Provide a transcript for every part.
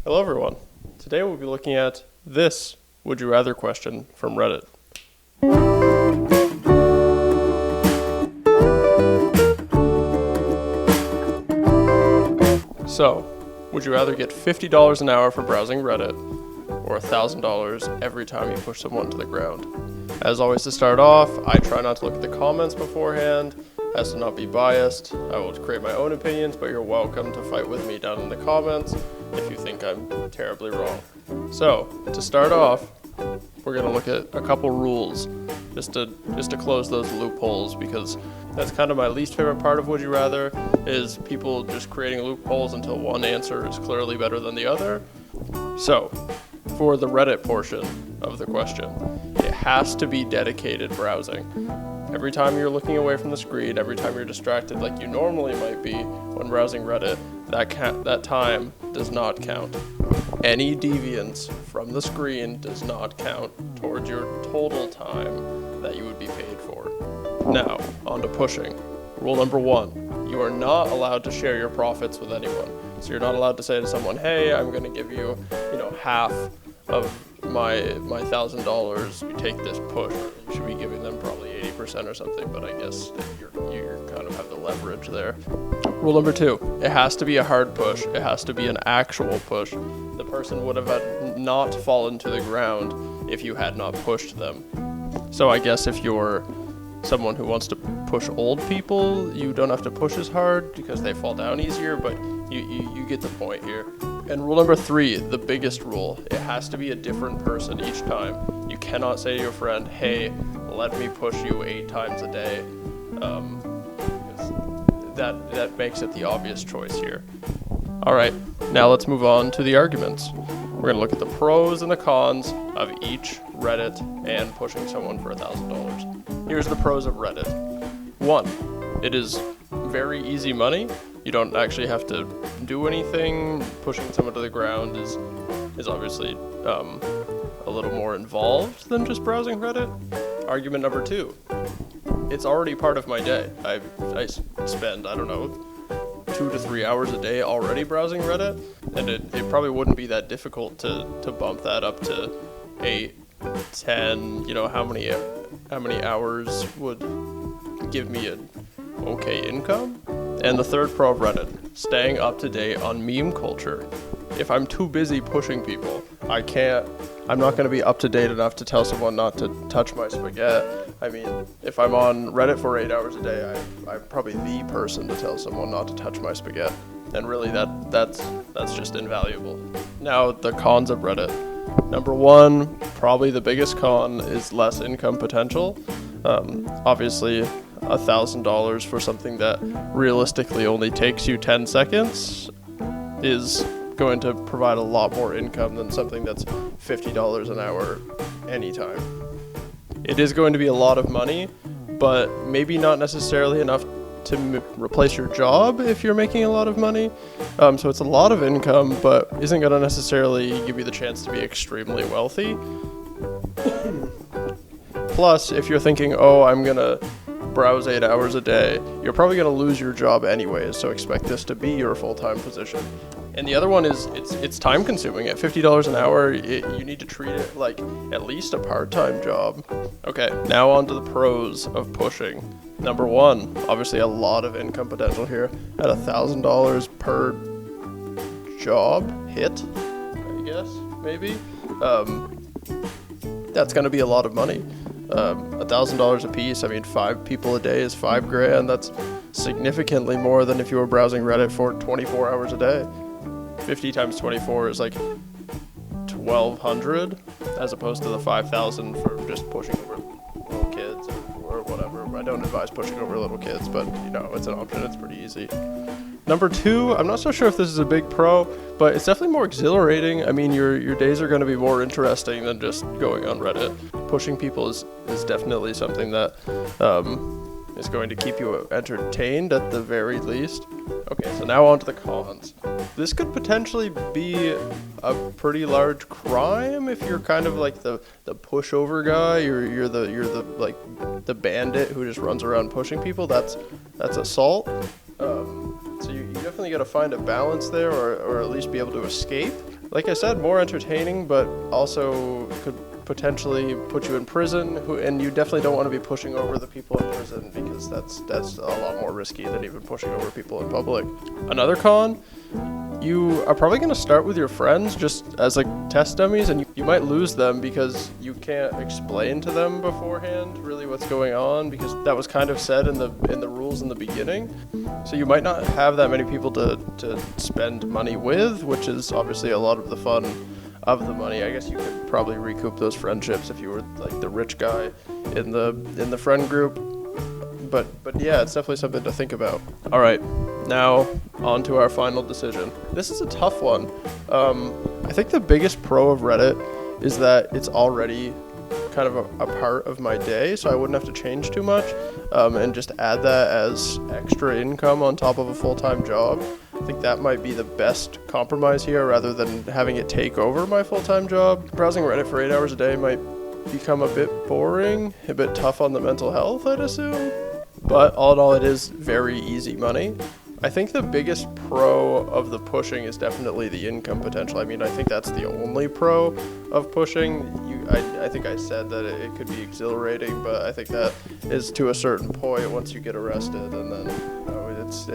Hello everyone. Today we'll be looking at this would you rather question from Reddit. So, would you rather get $50 an hour for browsing Reddit or $1,000 every time you push someone to the ground? As always, to start off, I try not to look at the comments beforehand as to not be biased. I will create my own opinions, but you're welcome to fight with me down in the comments if you think I'm terribly wrong. So, to start off, we're going to look at a couple rules just to close those loopholes, because that's kind of my least favorite part of Would You Rather, is people just creating loopholes until one answer is clearly better than the other. So, for the Reddit portion of the question, it has to be dedicated browsing. Every time you're looking away from the screen, every time you're distracted like you normally might be when browsing Reddit, that time does not count. Any deviance from the screen does not count towards your total time that you would be paid for. Now, on to pushing. Rule number 1, you are not allowed to share your profits with anyone. So you're not allowed to say to someone, hey, I'm going to give you, half of my $1,000, you take this push. You should be giving them probably 80% or something, but I guess you kind of have the leverage there. Rule number 2, it has to be a hard push. It has to be an actual push. The person would have not fallen to the ground if you had not pushed them. So I guess if you're someone who wants to push old people, you don't have to push as hard because they fall down easier, but you get the point here. And rule number 3, the biggest rule, it has to be a different person each time. You cannot say to your friend, hey, let me push you 8 times a day. That makes it the obvious choice here. Alright, now let's move on to the arguments. We're going to look at the pros and the cons of each Reddit and pushing someone for $1,000. Here's the pros of Reddit. 1, it is very easy money. You don't actually have to do anything. Pushing someone to the ground is obviously a little more involved than just browsing Reddit. Argument number 2, it's already part of my day. I spend, 2 to 3 hours a day already browsing Reddit, and it probably wouldn't be that difficult to bump that up to 8, 10, how many hours would give me an okay income. And the third pro of Reddit, staying up to date on meme culture. If I'm too busy pushing people, I'm not going to be up to date enough to tell someone not to touch my spaghetti. If I'm on Reddit for 8 hours a day, I'm probably the person to tell someone not to touch my spaghetti. And really that's just invaluable. Now, the cons of Reddit. Number 1, probably the biggest con is less income potential. Obviously, $1,000 for something that realistically only takes you 10 seconds is going to provide a lot more income than something that's $50 an hour anytime. It is going to be a lot of money, but maybe not necessarily enough to replace your job if you're making a lot of money. So it's a lot of income, but isn't going to necessarily give you the chance to be extremely wealthy. Plus, if you're thinking, I'm going to browse 8 hours a day, you're probably going to lose your job anyways, so expect this to be your full-time position. And the other one is it's time consuming. At $50 an hour, you need to treat it like at least a part-time job. Okay, now on to the pros of pushing. Number 1, obviously a lot of income potential here. At $1,000 per job hit, I guess, maybe. That's going to be a lot of money. $1,000 a piece. 5 people a day is $5,000. That's significantly more than if you were browsing Reddit for 24 hours a day. 50 times 24 is like 1,200, as opposed to the 5,000 for just pushing over little kids or whatever. I don't advise pushing over little kids, but it's an option. It's pretty easy. Number 2, I'm not so sure if this is a big pro, but it's definitely more exhilarating. Your days are going to be more interesting than just going on Reddit. Pushing people is definitely something that is going to keep you entertained at the very least. Okay, so now on to the cons. This could potentially be a pretty large crime if you're kind of like the pushover guy. You're the bandit who just runs around pushing people. That's assault. So you definitely got to find a balance there, or at least be able to escape. like I said, more entertaining, but also could potentially put you in prison, and you definitely don't want to be pushing over the people in prison, because that's a lot more risky than even pushing over people in public. Another con, you are probably going to start with your friends just as like test dummies, and you might lose them because you can't explain to them beforehand really what's going on, because that was kind of said in the rules in the beginning. So you might not have that many people to spend money with, which is obviously a lot of the fun of the money. I guess you could probably recoup those friendships if you were like the rich guy in the friend group. But yeah, it's definitely something to think about. All right, now on to our final decision. This is a tough one. I think the biggest pro of Reddit is that it's already kind of a part of my day, so I wouldn't have to change too much, and just add that as extra income on top of a full-time job. I think that might be the best compromise here, rather than having it take over my full-time job. Browsing Reddit for 8 hours a day might become a bit boring, a bit tough on the mental health, I'd assume. But all in all, it is very easy money. I think the biggest pro of the pushing is definitely the income potential. I mean, I think that's the only pro of pushing. I think I said that it could be exhilarating, but I think that is to a certain point. Once you get arrested, and then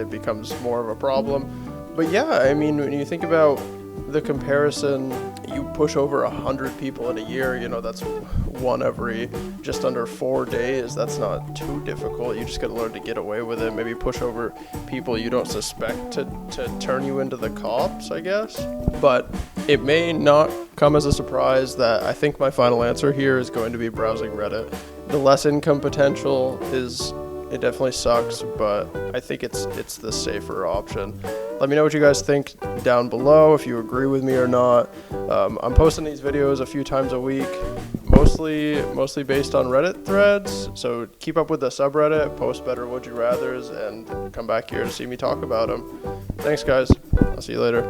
it becomes more of a problem. But yeah, I mean, when you think about the comparison, you push over 100 people in a year, that's one every just under 4 days. That's not too difficult. You just got to learn to get away with it. Maybe push over people you don't suspect to turn you into the cops, I guess. But it may not come as a surprise that I think my final answer here is going to be browsing Reddit. The less income potential it definitely sucks, but I think it's the safer option. Let me know what you guys think down below, if you agree with me or not. I'm posting these videos a few times a week, mostly based on Reddit threads, so keep up with the subreddit, post better would you rathers, and come back here to see me talk about them. Thanks guys, I'll see you later.